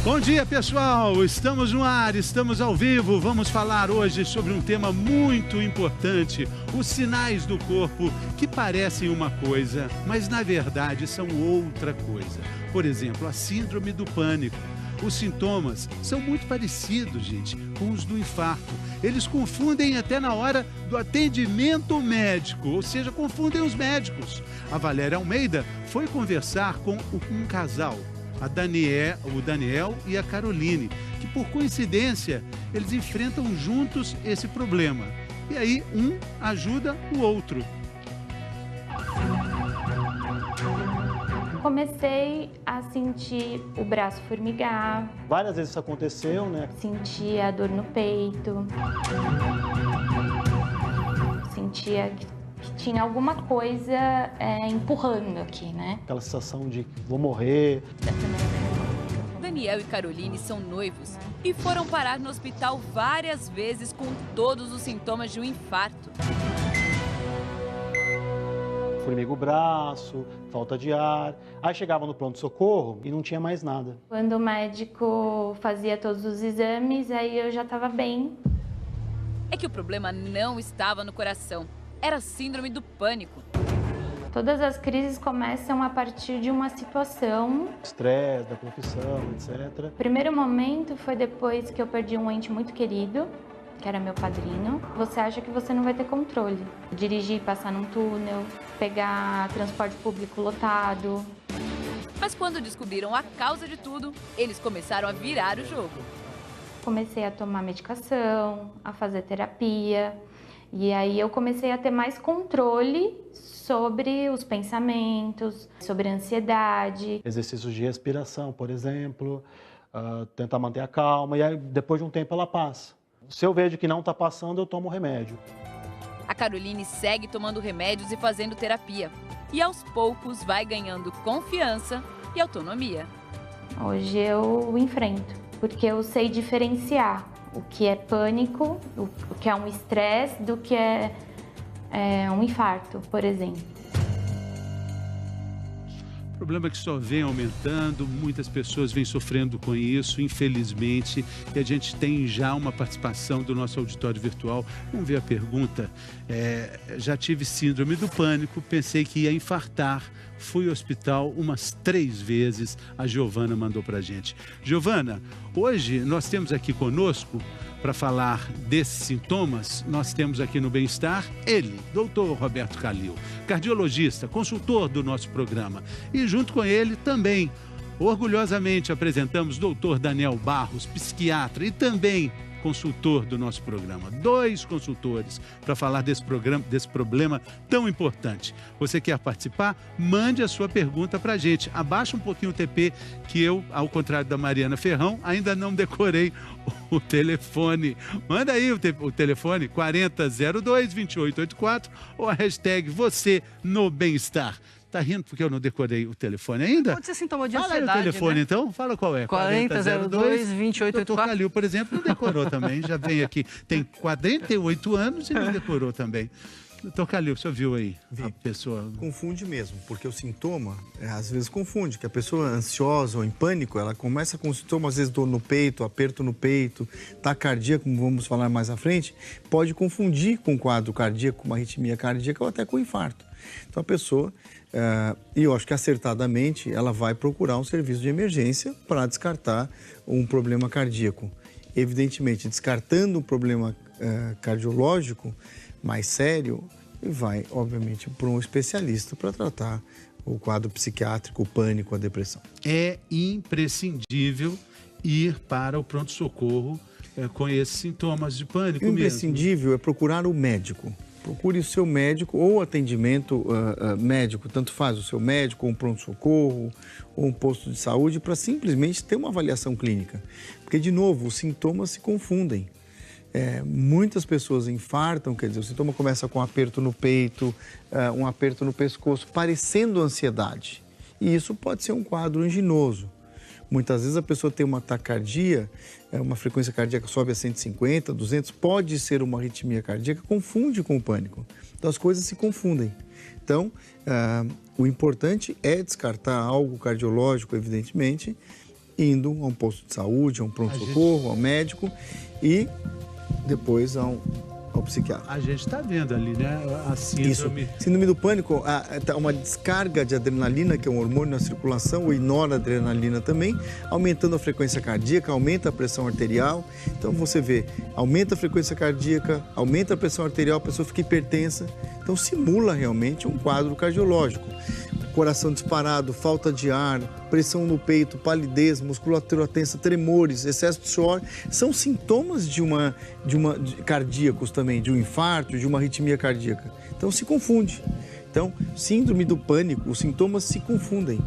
Bom dia, pessoal! Estamos no ar, estamos ao vivo. Vamos falar hoje sobre um tema muito importante: os sinais do corpo que parecem uma coisa, mas na verdade são outra coisa. Por exemplo, a síndrome do pânico. Os sintomas são muito parecidos, gente, com os do infarto. Eles confundem até na hora do atendimento médico, ou seja, confundem os médicos. A Valéria Almeida foi conversar com um casal, o Daniel e a Caroline, que por coincidência, eles enfrentam juntos esse problema. E aí, um ajuda o outro. Comecei a sentir o braço formigar. Várias vezes isso aconteceu, né? Sentia dor no peito. Sentia que tinha alguma coisa empurrando aqui, né? Aquela sensação de vou morrer. Daniel e Caroline são noivos e foram parar no hospital várias vezes com todos os sintomas de um infarto. Formiga o braço, falta de ar. Aí chegava no pronto-socorro e não tinha mais nada. Quando o médico fazia todos os exames, aí eu já estava bem. É que o problema não estava no coração, era a síndrome do pânico. Todas as crises começam a partir de uma situação. Estresse da profissão, etc. O primeiro momento foi depois que eu perdi um ente muito querido, que era meu padrinho. Você acha que você não vai ter controle. Dirigir, passar num túnel, pegar transporte público lotado. Mas quando descobriram a causa de tudo, eles começaram a virar o jogo. Comecei a tomar medicação, a fazer terapia. E aí eu comecei a ter mais controle sobre os pensamentos, sobre a ansiedade. Exercícios de respiração, por exemplo, tentar manter a calma e aí depois de um tempo ela passa. Se eu vejo que não está passando, eu tomo remédio. A Caroline segue tomando remédios e fazendo terapia. E aos poucos vai ganhando confiança e autonomia. Hoje eu enfrento, porque eu sei diferenciar o que é pânico, o que é um estresse, do que é um infarto, por exemplo. O problema é que só vem aumentando, muitas pessoas vêm sofrendo com isso, infelizmente, e a gente tem já uma participação do nosso auditório virtual. Vamos ver a pergunta. Já tive síndrome do pânico, pensei que ia infartar, fui ao hospital umas 3 vezes, a Giovana mandou pra gente. Giovana, hoje nós temos aqui conosco, para falar desses sintomas, nós temos aqui no Bem-Estar ele, Dr. Roberto Calil, cardiologista, consultor do nosso programa. E junto com ele também, orgulhosamente apresentamos Dr. Daniel Barros, psiquiatra e também consultor do nosso programa. 2 consultores para falar desse problema tão importante. Você quer participar? Mande a sua pergunta para a gente. Abaixa um pouquinho o TP, que eu, ao contrário da Mariana Ferrão, ainda não decorei o telefone. Manda aí o telefone 4002-2884 ou a hashtag você no bem-estar. Tá rindo porque eu não decorei o telefone ainda? Pode ser sintoma de ansiedade, ansiedade, o telefone, né? Então, fala qual é. 4002-2884. Doutor Calil, por exemplo, não decorou também. Já vem aqui, tem 48 anos e não decorou também. Doutor Calil, o senhor viu aí a pessoa? Confunde mesmo, porque o sintoma, às vezes confunde, que a pessoa ansiosa ou em pânico, ela começa com sintomas, às vezes dor no peito, aperto no peito, taquicardia, como vamos falar mais à frente, pode confundir com um quadro cardíaco, uma arritmia cardíaca ou até com infarto. Então a pessoa, e eu acho que acertadamente, ela vai procurar um serviço de emergência para descartar um problema cardíaco. Evidentemente, descartando um problema cardiológico mais sério, vai, obviamente, para um especialista para tratar o quadro psiquiátrico, o pânico, a depressão. É imprescindível ir para o pronto-socorro com esses sintomas de pânico mesmo. O imprescindível é procurar o médico. Procure o seu médico ou atendimento médico, tanto faz o seu médico, ou um pronto-socorro, ou um posto de saúde, para simplesmente ter uma avaliação clínica. Porque, de novo, os sintomas se confundem. Muitas pessoas infartam, quer dizer, o sintoma começa com um aperto no peito, um aperto no pescoço, parecendo ansiedade. E isso pode ser um quadro anginoso. Muitas vezes a pessoa tem uma taquicardia, uma frequência cardíaca sobe a 150, 200, pode ser uma arritmia cardíaca, confunde com o pânico. Então as coisas se confundem. Então, o importante é descartar algo cardiológico, evidentemente, indo a um posto de saúde, a um pronto-socorro, ao médico e depois ao psiquiatra. A gente está vendo ali, né? A síndrome. Isso. Síndrome do pânico, uma descarga de adrenalina, que é um hormônio na circulação, e noradrenalina também, aumentando a frequência cardíaca, aumenta a pressão arterial. Então você vê, aumenta a frequência cardíaca, aumenta a pressão arterial, a pessoa fica hipertensa. Então simula realmente um quadro cardiológico. Coração disparado, falta de ar, pressão no peito, palidez, musculatura tensa, tremores, excesso de suor, são sintomas de cardíacos também, de um infarto, de uma arritmia cardíaca. Então se confunde. Então, síndrome do pânico, os sintomas se confundem.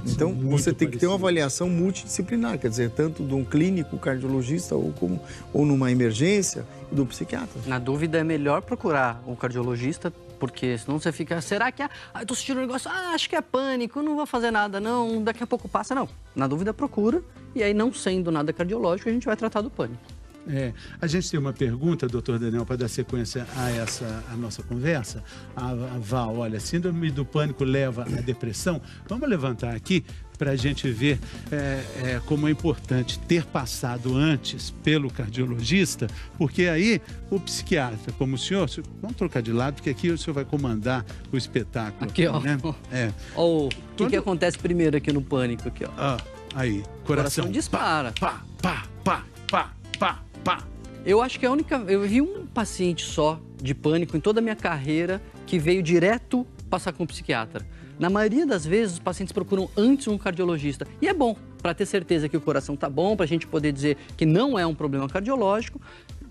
Então, você tem que ter uma avaliação multidisciplinar, quer dizer, tanto de um clínico cardiologista ou numa emergência, e do psiquiatra. Na dúvida, é melhor procurar um cardiologista, porque senão você fica, será que eu tô sentindo um negócio, acho que é pânico, não vou fazer nada, não, daqui a pouco passa, não. Na dúvida, procura, e aí não sendo nada cardiológico, a gente vai tratar do pânico. A gente tem uma pergunta, doutor Daniel, para dar sequência a nossa conversa. A Val, olha, síndrome do pânico leva à depressão. Vamos levantar aqui para a gente ver como é importante ter passado antes pelo cardiologista, porque aí o psiquiatra, como o senhor, vamos trocar de lado, porque aqui o senhor vai comandar o espetáculo. Aqui, ó. Né? O que acontece primeiro aqui no pânico? Aqui, ó. Aí, coração dispara. Pá, pá, pá, pá, pá, pá. Eu acho que eu vi um paciente só de pânico em toda a minha carreira que veio direto passar com o psiquiatra. Na maioria das vezes, os pacientes procuram antes um cardiologista. E é bom, para ter certeza que o coração está bom, para a gente poder dizer que não é um problema cardiológico.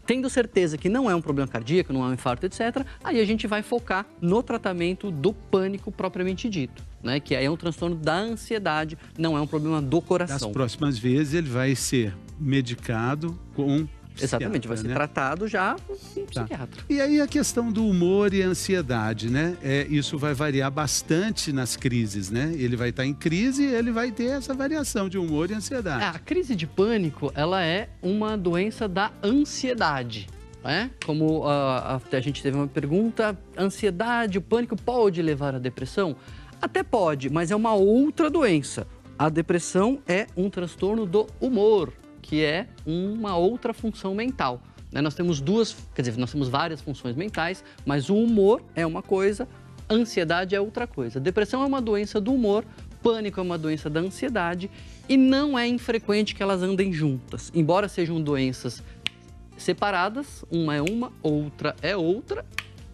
Tendo certeza que não é um problema cardíaco, não é um infarto, etc., aí a gente vai focar no tratamento do pânico propriamente dito, né? Que aí é um transtorno da ansiedade, não é um problema do coração. Das próximas vezes, ele vai ser medicado com exatamente, vai ser tratado já com um psiquiatra. E aí a questão do humor e a ansiedade, né? Isso vai variar bastante nas crises, né? Ele vai estar em crise e ele vai ter essa variação de humor e ansiedade. A crise de pânico, ela é uma doença da ansiedade. Como a gente teve uma pergunta, ansiedade, o pânico pode levar à depressão? Até pode, mas é uma outra doença. A depressão é um transtorno do humor, que é uma outra função mental. Nós temos nós temos várias funções mentais, mas o humor é uma coisa, a ansiedade é outra coisa. Depressão é uma doença do humor, pânico é uma doença da ansiedade e não é infrequente que elas andem juntas. Embora sejam doenças separadas, uma é uma, outra é outra,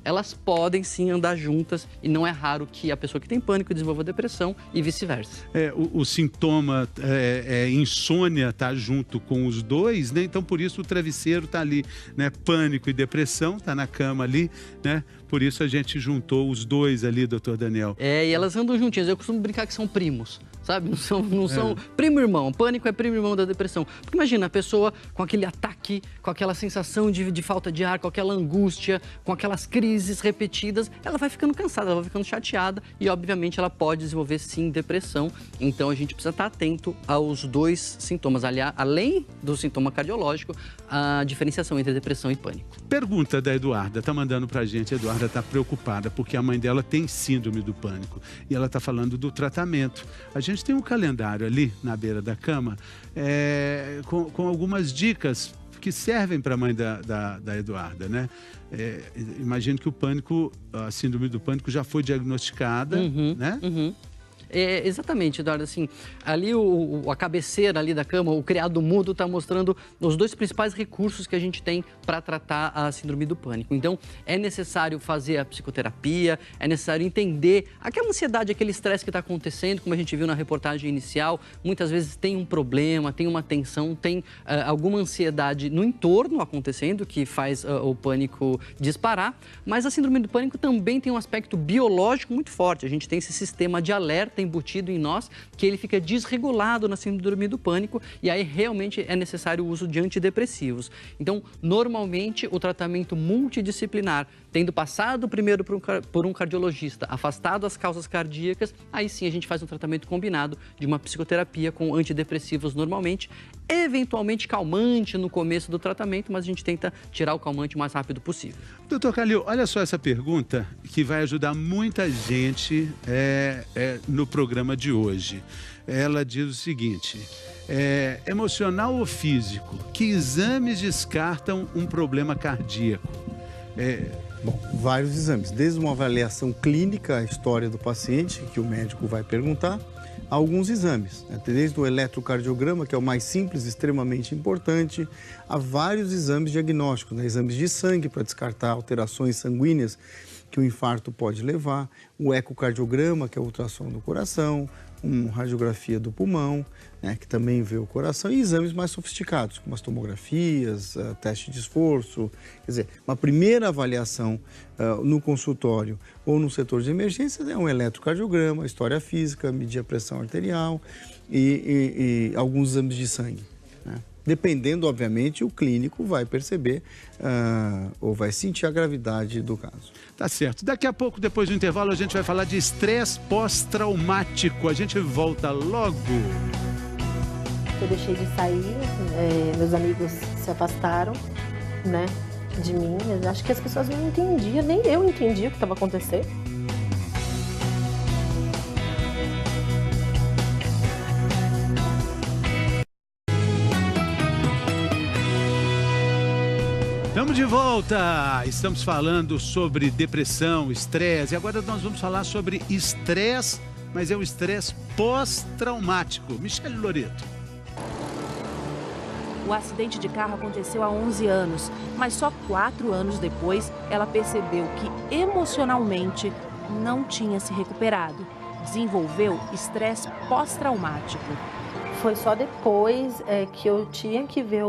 elas podem sim andar juntas e não é raro que a pessoa que tem pânico desenvolva depressão e vice-versa. O sintoma insônia está junto com os dois, né? Então por isso o travesseiro está ali, né? Pânico e depressão, está na cama ali, né? Por isso a gente juntou os dois ali, doutor Daniel. E elas andam juntinhas. Eu costumo brincar que são primos, sabe? Não são primo e irmão. Pânico é primo e irmão da depressão. Porque imagina a pessoa com aquele ataque, com aquela sensação de falta de ar, com aquela angústia, com aquelas crises repetidas, ela vai ficando cansada, ela vai ficando chateada e, obviamente, ela pode desenvolver, sim, depressão. Então, a gente precisa estar atento aos dois sintomas. Além do sintoma cardiológico, a diferenciação entre depressão e pânico. Pergunta da Eduarda, tá mandando pra gente. A Eduarda tá preocupada porque a mãe dela tem síndrome do pânico e ela tá falando do tratamento. A gente tem um calendário ali na beira da cama com algumas dicas que servem para a mãe da Eduarda, né? Imagino que a síndrome do pânico já foi diagnosticada, né? Exatamente, Eduardo, assim, ali a cabeceira ali da cama, o criado mudo está mostrando os dois principais recursos que a gente tem para tratar a síndrome do pânico. Então, é necessário fazer a psicoterapia, é necessário entender aquela ansiedade, aquele estresse que está acontecendo, como a gente viu na reportagem inicial, muitas vezes tem um problema, tem uma tensão, tem alguma ansiedade no entorno acontecendo que faz o pânico disparar, mas a síndrome do pânico também tem um aspecto biológico muito forte. A gente tem esse sistema de alerta embutido em nós, que ele fica desregulado na síndrome do pânico e aí realmente é necessário o uso de antidepressivos. Então, normalmente, o tratamento multidisciplinar, tendo passado primeiro por um cardiologista, afastado as causas cardíacas, aí sim a gente faz um tratamento combinado de uma psicoterapia com antidepressivos normalmente, eventualmente calmante no começo do tratamento, mas a gente tenta tirar o calmante o mais rápido possível. Doutor Calil, olha só essa pergunta que vai ajudar muita gente no programa de hoje. Ela diz o seguinte, emocional ou físico, que exames descartam um problema cardíaco? Bom, vários exames, desde uma avaliação clínica, a história do paciente, que o médico vai perguntar, a alguns exames, né? Desde o eletrocardiograma, que é o mais simples, extremamente importante, a vários exames diagnósticos, né? Exames de sangue para descartar alterações sanguíneas que o infarto pode levar, o ecocardiograma, que é o ultrassom do coração, uma radiografia do pulmão, né, que também vê o coração, e exames mais sofisticados, como as tomografias, teste de esforço. Quer dizer, uma primeira avaliação no consultório ou no setor de emergência é um eletrocardiograma, história física, medir a pressão arterial e alguns exames de sangue, né? Dependendo, obviamente, o clínico vai perceber ou vai sentir a gravidade do caso. Tá certo. Daqui a pouco, depois do intervalo, a gente vai falar de estresse pós-traumático. A gente volta logo. Eu deixei de sair, meus amigos se afastaram, né, de mim. Eu acho que as pessoas não entendiam, nem eu entendia o que estava acontecendo. Estamos de volta! Estamos falando sobre depressão, estresse, e agora nós vamos falar sobre estresse, mas é o estresse pós-traumático. Michele Loreto. O acidente de carro aconteceu há 11 anos, mas só 4 anos depois ela percebeu que emocionalmente não tinha se recuperado. Desenvolveu estresse pós-traumático. Foi só depois que eu tinha que ver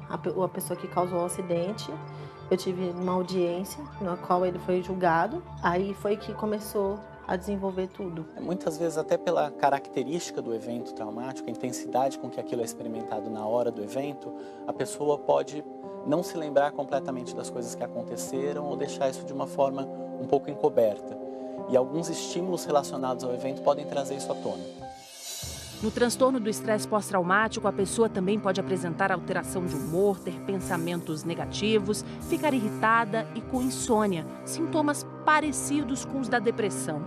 a pessoa que causou o acidente. Eu tive uma audiência na qual ele foi julgado. Aí foi que começou a desenvolver tudo. Muitas vezes, até pela característica do evento traumático, a intensidade com que aquilo é experimentado na hora do evento, a pessoa pode não se lembrar completamente das coisas que aconteceram ou deixar isso de uma forma um pouco encoberta. E alguns estímulos relacionados ao evento podem trazer isso à tona. No transtorno do estresse pós-traumático, a pessoa também pode apresentar alteração de humor, ter pensamentos negativos, ficar irritada e com insônia, sintomas parecidos com os da depressão.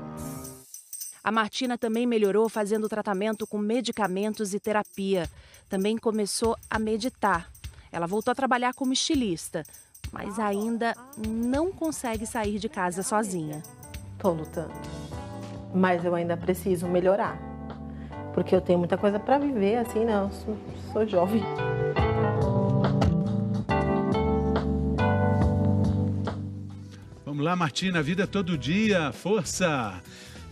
A Martina também melhorou fazendo tratamento com medicamentos e terapia. Também começou a meditar. Ela voltou a trabalhar como estilista, mas ainda não consegue sair de casa sozinha. Estou lutando, mas eu ainda preciso melhorar. Porque eu tenho muita coisa para viver, assim, né? Eu sou jovem. Vamos lá, Martina, a vida é todo dia, força!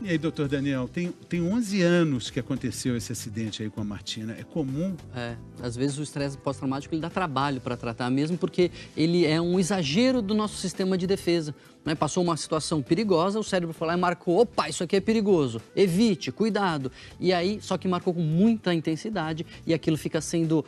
E aí, doutor Daniel, tem 11 anos que aconteceu esse acidente aí com a Martina. É comum? Às vezes o estresse pós-traumático ele dá trabalho para tratar mesmo, porque ele é um exagero do nosso sistema de defesa. Né? Passou uma situação perigosa, o cérebro foi lá e marcou, opa, isso aqui é perigoso, evite, cuidado. E aí, só que marcou com muita intensidade e aquilo fica sendo,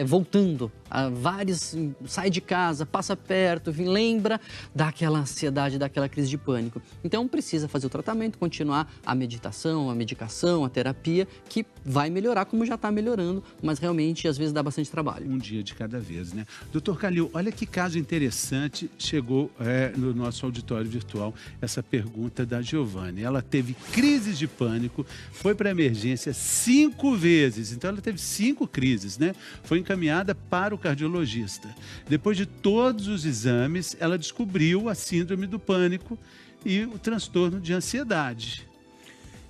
voltando a vários, sai de casa, passa perto, lembra daquela ansiedade, daquela crise de pânico. Então precisa fazer o tratamento, continuar a meditação, a medicação, a terapia, que vai melhorar como já está melhorando, mas realmente às vezes dá bastante trabalho. Um dia de cada vez, né? Doutor Calil, olha que caso interessante chegou no nosso auditório virtual, essa pergunta da Giovanni. Ela teve crises de pânico, foi para a emergência 5 vezes, então ela teve 5 crises, né? Foi encaminhada para o cardiologista. Depois de todos os exames, ela descobriu a síndrome do pânico e o transtorno de ansiedade.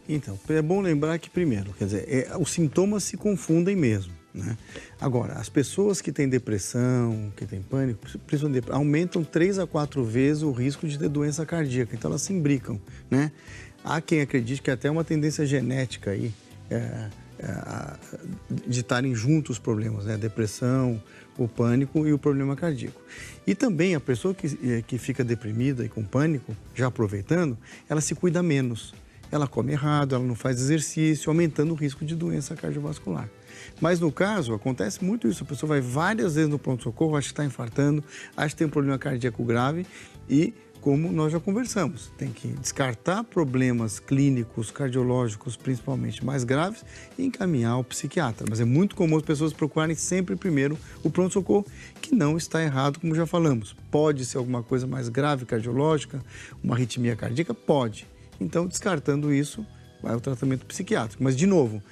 Então, é bom lembrar que, primeiro, quer dizer, os sintomas se confundem mesmo, né? Agora, as pessoas que têm depressão, que têm pânico, aumentam 3 a 4 vezes o risco de ter doença cardíaca, então elas se imbricam, né? Há quem acredite que até uma tendência genética aí, de estarem juntos os problemas, né? A depressão, o pânico e o problema cardíaco. E também a pessoa que fica deprimida e com pânico, já aproveitando, ela se cuida menos. Ela come errado, ela não faz exercício, aumentando o risco de doença cardiovascular. Mas no caso, acontece muito isso. A pessoa vai várias vezes no pronto-socorro, acha que está infartando, acha que tem um problema cardíaco grave e, como nós já conversamos, tem que descartar problemas clínicos, cardiológicos, principalmente mais graves, e encaminhar ao psiquiatra. Mas é muito comum as pessoas procurarem sempre primeiro o pronto-socorro, que não está errado, como já falamos. Pode ser alguma coisa mais grave cardiológica, uma arritmia cardíaca? Pode. Então, descartando isso, vai ao tratamento psiquiátrico. Mas, de novo,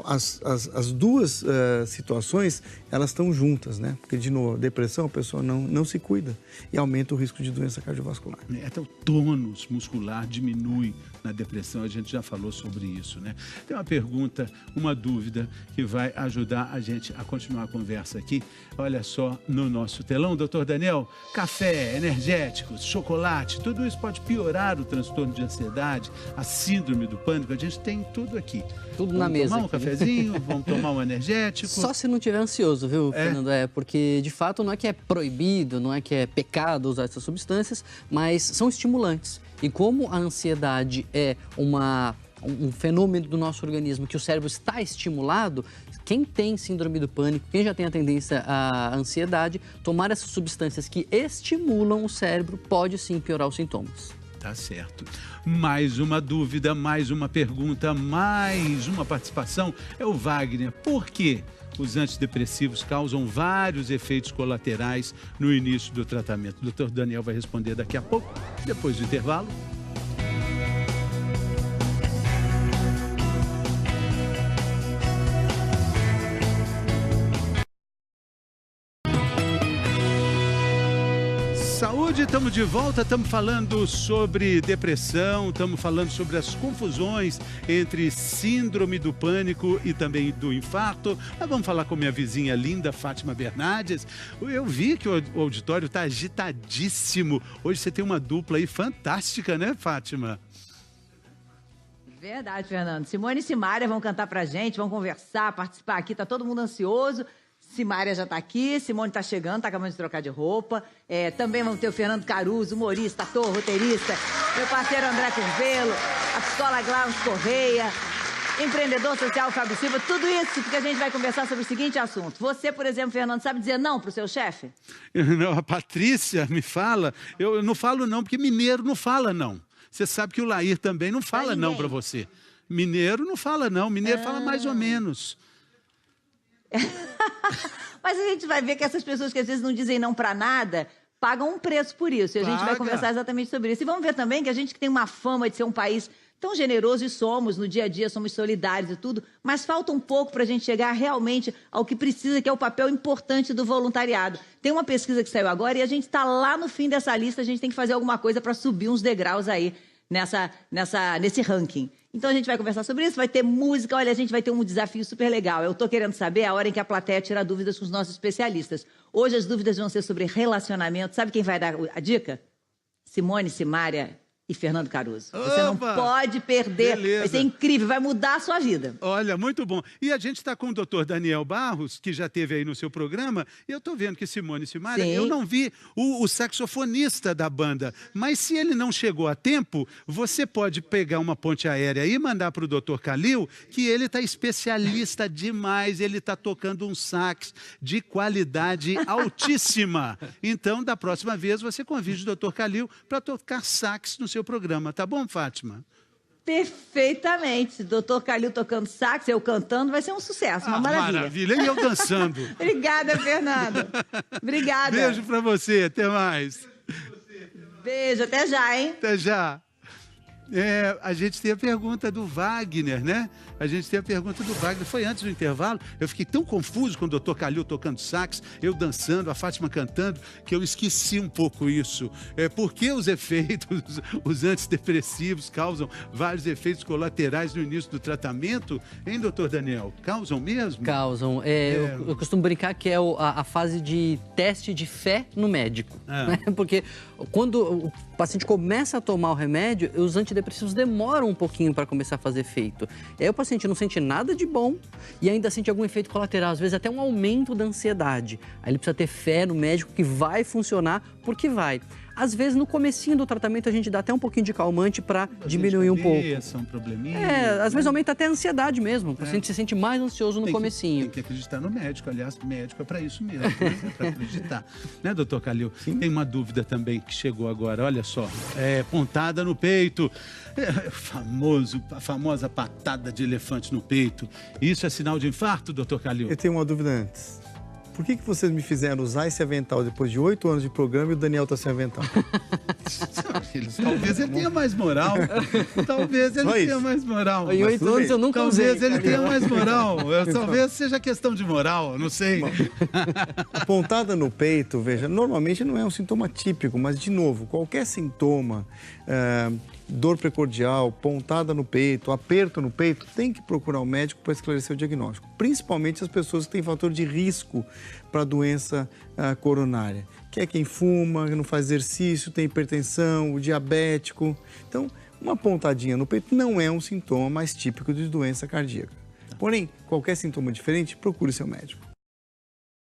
as duas situações, elas estão juntas, né? Porque, de novo, a depressão, a pessoa não se cuida e aumenta o risco de doença cardiovascular. Até o tônus muscular diminui na depressão, a gente já falou sobre isso, né? Tem uma pergunta, uma dúvida que vai ajudar a gente a continuar a conversa aqui. Olha só no nosso telão, doutor Daniel, café, energéticos, chocolate, tudo isso pode piorar o transtorno de ansiedade, a síndrome do pânico, a gente tem tudo aqui. Tudo na mesa. Vamos tomar um cafezinho, vamos tomar um energético. Só se não tiver ansioso, viu, Fernando? Porque, de fato, não é que é proibido, não é que é pecado usar essas substâncias, mas são estimulantes. E como a ansiedade é um fenômeno do nosso organismo que o cérebro está estimulado, quem tem síndrome do pânico, quem já tem a tendência à ansiedade, tomar essas substâncias que estimulam o cérebro pode sim piorar os sintomas. Tá certo. Mais uma dúvida, mais uma pergunta, mais uma participação. É o Wagner. Por que os antidepressivos causam vários efeitos colaterais no início do tratamento? O doutor Daniel vai responder daqui a pouco, depois do intervalo. Saúde, estamos de volta, estamos falando sobre depressão, estamos falando sobre as confusões entre síndrome do pânico e também do infarto. Mas vamos falar com minha vizinha linda, Fátima Bernardes. Eu vi que o auditório está agitadíssimo. Hoje você tem uma dupla aí fantástica, né, Fátima? Verdade, Fernando. Simone e Simária vão cantar pra gente, vão conversar, participar aqui, tá todo mundo ansioso. Simária já está aqui, Simone está chegando, está acabando de trocar de roupa. Também vamos ter o Fernando Caruso, humorista, ator, roteirista, meu parceiro André Curvelo, a psicóloga Glaucia Correia, empreendedor social Fábio Silva, tudo isso porque a gente vai conversar sobre o seguinte assunto. Você, por exemplo, Fernando, sabe dizer não para o seu chefe? Não, a Patrícia me fala, eu não falo não, porque mineiro não fala não. Você sabe que o Lair também não fala não para você. Mineiro não fala não, mineiro fala mais ou menos. Mas a gente vai ver que essas pessoas que às vezes não dizem não para nada, pagam um preço por isso. E a gente vai conversar exatamente sobre isso. E vamos ver também que a gente que tem uma fama de ser um país tão generoso, e somos, no dia a dia somos solidários e tudo, mas falta um pouco para a gente chegar realmente ao que precisa, que é o papel importante do voluntariado. Tem uma pesquisa que saiu agora e a gente está lá no fim dessa lista, a gente tem que fazer alguma coisa para subir uns degraus aí nesse ranking. Então a gente vai conversar sobre isso, vai ter música, olha, a gente vai ter um desafio super legal. Eu estou querendo saber a hora em que a plateia tira dúvidas com os nossos especialistas. Hoje as dúvidas vão ser sobre relacionamento. Sabe quem vai dar a dica? Simone, Simária e Fernando Caruso. Você não pode perder, vai ser incrível, vai mudar a sua vida. Olha, muito bom. E a gente está com o doutor Daniel Barros, que já esteve aí no seu programa, e eu estou vendo que Simone e Simária, eu não vi o saxofonista da banda, mas se ele não chegou a tempo, você pode pegar uma ponte aérea e mandar para o doutor Calil, que ele está especialista demais, ele está tocando um sax de qualidade altíssima. Então, da próxima vez, você convide o doutor Calil para tocar sax no seu programa, tá bom, Fátima? Perfeitamente. Doutor Calil tocando sax, eu cantando, vai ser um sucesso, uma maravilha. Maravilha, e eu dançando. Obrigada, Fernando. Obrigada. Beijo pra você, até mais. Beijo, até já, hein? Até já. A gente tem a pergunta do Wagner, né? A gente tem a pergunta do Wagner. Foi antes do intervalo, eu fiquei tão confuso com o doutor Calil tocando sax, eu dançando, a Fátima cantando, que eu esqueci um pouco isso. Por que os efeitos, os antidepressivos causam vários efeitos colaterais no início do tratamento? Hein, doutor Daniel? Causam mesmo? Causam. Eu costumo brincar que é a fase de teste de fé no médico. Né? Porque quando o paciente começa a tomar o remédio, os antidepressivos demoram um pouquinho para começar a fazer efeito. E aí o paciente não sente nada de bom e ainda sente algum efeito colateral, às vezes até um aumento da ansiedade. Aí ele precisa ter fé no médico que vai funcionar, porque vai. Às vezes, no comecinho do tratamento, a gente dá até um pouquinho de calmante para diminuir um pouco. Um probleminha. Às vezes aumenta até a ansiedade mesmo. O paciente se sente mais ansioso no comecinho. Tem que acreditar no médico. Aliás, médico é para isso mesmo, né? É para acreditar. Né, doutor Calil? Sim. Tem uma dúvida também que chegou agora. Olha só. Pontada no peito. A famosa patada de elefante no peito. Isso é sinal de infarto, doutor Calil? Eu tenho uma dúvida antes. Por que vocês me fizeram usar esse avental depois de 8 anos de programa e o Daniel está sem avental? filhos. Talvez ele tenha mais moral. Talvez ele tenha mais moral. Em 8 anos eu nunca usei. Talvez ele tenha mais moral. Talvez seja questão de moral, não sei. A pontada no peito, veja, normalmente não é um sintoma típico, mas, de novo, qualquer sintoma, dor precordial, pontada no peito, aperto no peito, tem que procurar um médico para esclarecer o diagnóstico. Principalmente as pessoas que têm fator de risco para a doença coronária, que é quem fuma, não faz exercício, tem hipertensão, o diabético. Então, uma pontadinha no peito não é um sintoma mais típico de doença cardíaca. Porém, qualquer sintoma diferente, procure seu médico.